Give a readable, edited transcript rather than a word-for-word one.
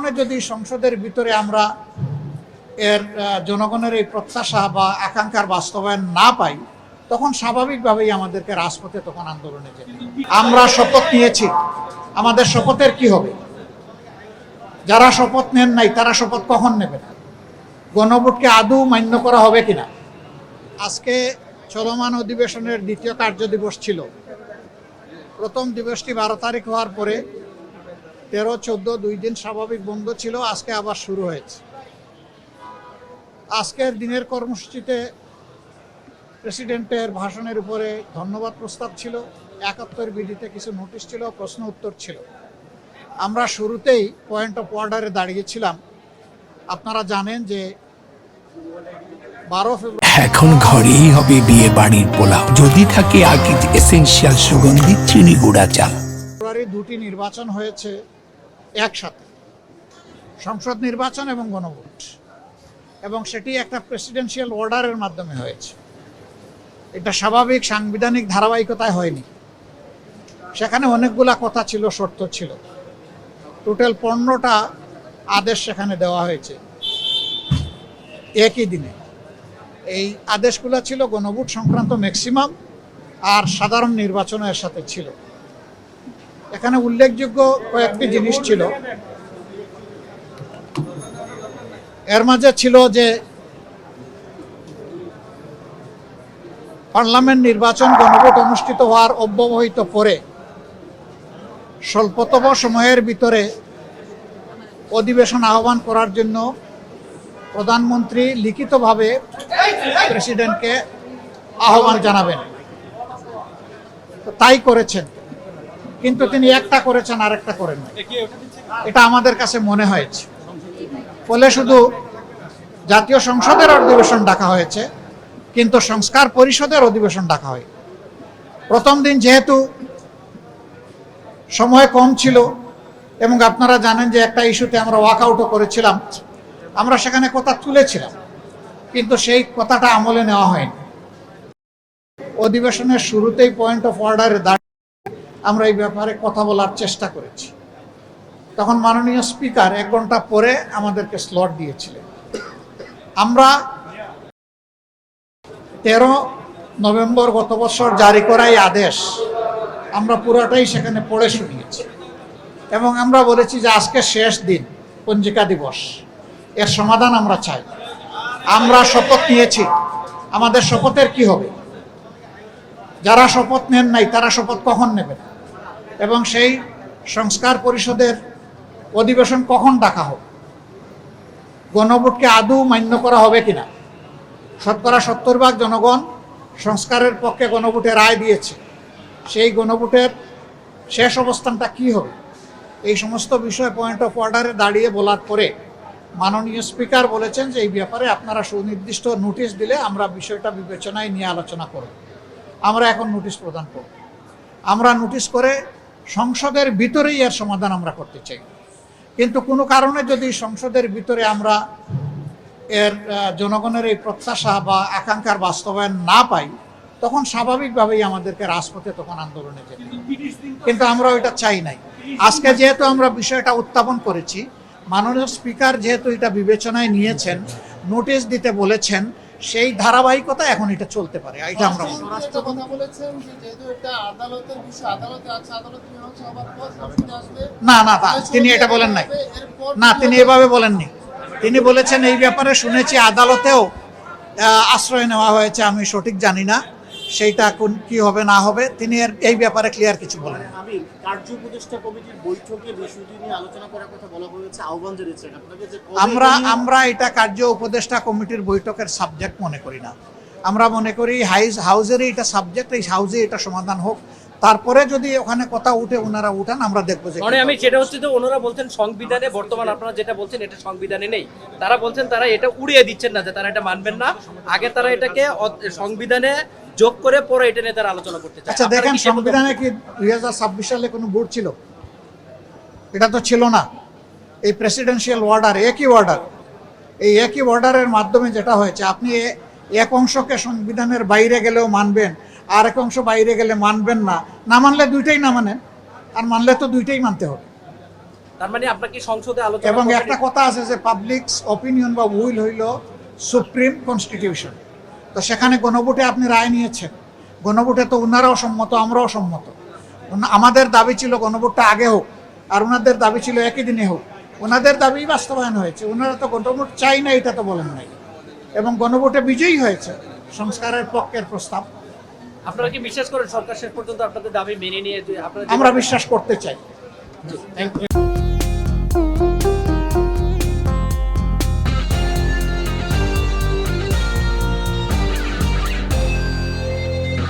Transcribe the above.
কারণে যদি সংসদের ভিতরে আমরা এর জনগণের এই প্রত্যাশা বা আকাঙ্ক্ষার বাস্তবায়ন না পাই, তখন স্বাভাবিকভাবেই আমাদেরকে রাজপথে তখন আন্দোলনে যেতে হবে। আমরা শপথ নিয়েছি, আমাদের শপথের কি হবে? যারা শপথ নেন নাই তারা শপথ কখন নেবেন? গণভোটকে আদৌ মান্য করা হবে কিনা? আজকে চলমান অধিবেশনের দ্বিতীয় কার্য দিবস ছিল। প্রথম দিবসটি 12 তারিখ হওয়ার পরে 13-14 2 দিন স্বাভাবিক বন্ধ ছিল, আজকে আবার শুরু হয়েছে। আজকের দিনের কর্মসূচিতে প্রেসিডেন্টের ভাষণের উপরে ধন্যবাদ প্রস্তাব ছিল, 71 বিডিতে কিছু নোটিশ ছিল, প্রশ্ন উত্তর ছিল। আমরা শুরুতেই পয়েন্ট অফ অর্ডারে দাঁড়িয়েছিলাম। আপনারা জানেন যে 12 ফেব্রুয়ারি এখন ঘরেই হবে বিয়ে বাড়ির পোলাও, যদি থাকে আকিজ এসেনশিয়াল সুগন্ধি চিনি গুঁড়া চাল। দুটি নির্বাচন হয়েছে একসাথে, সংসদ নির্বাচন এবং গণভোট, এবং সেটি একটা প্রেসিডেন্সিয়াল অর্ডারের মাধ্যমে হয়েছে। এটা স্বাভাবিক সাংবিধানিক ধারাবাহিকতায় হয়নি। সেখানে অনেকগুলা কথা ছিল, শর্ত ছিল। টোটাল 15টা আদেশ সেখানে দেওয়া হয়েছে একই দিনে। এই আদেশগুলো ছিল গণভোট সংক্রান্ত ম্যাক্সিমাম, আর সাধারণ নির্বাচনের সাথে ছিল। এখানে উল্লেখযোগ্য কয়েকটি জিনিস ছিল। এর মাঝে ছিল যে পার্লামেন্ট নির্বাচন গণভোট অনুষ্ঠিত হওয়ার অব্যবহিত পরে স্বল্পতম সময়ের ভিতরে অধিবেশন আহ্বান করার জন্য প্রধানমন্ত্রী লিখিতভাবে প্রেসিডেন্টকে আহ্বান জানাবেন। তাই করেছেন, কিন্তু তিনি একটা করেছেন আর একটা করেন না। এটা আমাদের কাছে মনে হয়েছে। ফলে শুধু জাতীয় সংসদের অধিবেশন ডাকা হয়েছে, কিন্তু সংস্কার পরিষদের অধিবেশন ডাকা হয়। প্রথম দিন যেহেতু সময় কম ছিল, এবং আপনারা জানেন যে একটা ইস্যুতে আমরা ওয়াকআউটও করেছিলাম, আমরা সেখানে কথা তুলেছিলাম, কিন্তু সেই কথাটা আমলে নেওয়া হয়নি। অধিবেশনের শুরুতেই পয়েন্ট অফ অর্ডারে দাঁড়িয়ে আমরা এই ব্যাপারে কথা বলার চেষ্টা করেছি। তখন মাননীয় স্পিকার 1 ঘন্টা পরে আমাদেরকে স্লট দিয়েছিলেন। আমরা 13 নভেম্বর গত বছর জারি করা এই আদেশ আমরা পুরোটাই সেখানে পড়ে শুনিয়েছি, এবং আমরা বলেছি যে আজকে শেষ দিন, পঞ্জিকা দিবস, এর সমাধান আমরা চাই। আমরা শপথ নিয়েছি, আমাদের শপথের কি হবে? যারা শপথ নেন নাই তারা শপথ কখন নেবেন? এবং সেই সংস্কার পরিষদের অধিবেশন কখন ডাকা হবে? গণভোটকে আদৌ মান্য করা হবে কিনা? 70% জনগণ সংস্কারের পক্ষে গণভোটে রায় দিয়েছে। সেই গণভোটের শেষ অবস্থানটা কি হবে? এই সমস্ত বিষয় পয়েন্ট অফ অর্ডারে দাঁড়িয়ে বলার পরে মাননীয় স্পিকার বলেছেন যে এই ব্যাপারে আপনারা সুনির্দিষ্ট নোটিশ দিলে আমরা বিষয়টা বিবেচনায় নিয়ে আলোচনা করব। আমরা এখন নোটিশ প্রদান করব। আমরা নোটিশ করে সংসদের ভিতরেই এর সমাধান আমরা করতে চাই, কিন্তু কোনো কারণে যদি সংসদের ভিতরে আমরা এর জনগণের এই প্রত্যাশা বা আকাঙ্ক্ষার বাস্তবায়ন না পাই, তখন স্বাভাবিকভাবেই আমাদেরকে রাজপথে তখন আন্দোলনে যেতে হবে। কিন্তু আমরা ওইটা চাই নাই। আজকে যেহেতু আমরা বিষয়টা উত্থাপন করেছি, মাননীয় স্পিকার যেহেতু এটা বিবেচনায় নিয়েছেন, নোটিশ দিতে বলেছেন, সেই ধারাবাহিকতা এখন এটা চলতে পারে। এটা আমরা না, তিনি এটা বলেন নাই। না, তিনি এভাবে বলেননি। তিনি বলেছেন এই ব্যাপারে শুনেছি আদালতেও আশ্রয় নেওয়া হয়েছে, আমি সঠিক জানি না সেইটা কোন কি হবে না হবে। তিনি এই ব্যাপারে ক্লিয়ার কিছু বলেন। আমি কার্য উপদেষ্টা কমিটির বৈঠকে বিষয়টি নিয়ে আলোচনা করার কথা বলা হয়েছে, আহ্বান জানিয়েছেন আপনাকে যে আমরা এটা কার্য উপদেষ্টা কমিটির বৈঠকের সাবজেক্ট মনে করি না। আমরা মনে করি হাউজেরই এটা সাবজেক্ট, এই হাউজে এটা সমাধান হোক, তারপরে যদি ওখানে কথা উঠে ওনারা উঠান আমরা দেখবো। যে মানে আমি যেটা হচ্ছে যে ওনারা বলছেন সংবিধানে বর্তমান আপনারা যেটা বলছেন এটা সংবিধানে নেই। তারা বলছেন তারা এটা উড়িয়ে দিচ্ছেন না, যে তারা এটা মানবেন না, আগে তারা এটাকে সংবিধানে যোগ করে পরে এটা নিয়ে তারা আলোচনা করতে চায়। আচ্ছা দেখেন, সংবিধানে কি 2026 সালে কোনো ভোট ছিল? এটা তো ছিল না। এই প্রেসিডেন্সিয়াল অর্ডার, একই অর্ডার, এই একই অর্ডারের মাধ্যমে যেটা হয়েছে, আপনি এক অংশকে সংবিধানের বাইরে গেলেও মানবেন, আর এক অংশ বাইরে গেলে মানবেন না। না মানলে দুইটাই না মানেন, আর মানলে তো দুইটাই মানতে হবে। তার মানে আপনার কি সংসদে আলোচনা এবং করবেন? একটা কথা আছে যে পাবলিক অপিনিয়ন বা উইল হইল সুপ্রিম কনস্টিটিউশন। তো সেখানে গণভোটে আপনি রায় নিয়েছেন, গণভোটে তো ওনারাও সম্মত, আমরাও সম্মত। আমাদের দাবি ছিল গণভোটটা আগে হোক, আর ওনাদের দাবি ছিল একই দিনে হোক। ওনাদের দাবি বাস্তবায়ন হয়েছে, ওনারা তো গণভোট চাই না এটা তো বলেন নাই, এবং গণভোটে বিজয়ী হয়েছে সংস্কারের পক্ষের প্রস্তাব। আপনারা কি বিশ্বাস করেন সরকার শেষ পর্যন্ত আপনাদের দাবি মেনে নিয়ে যে আপনারা আমরা বিশ্বাস করতে চাই।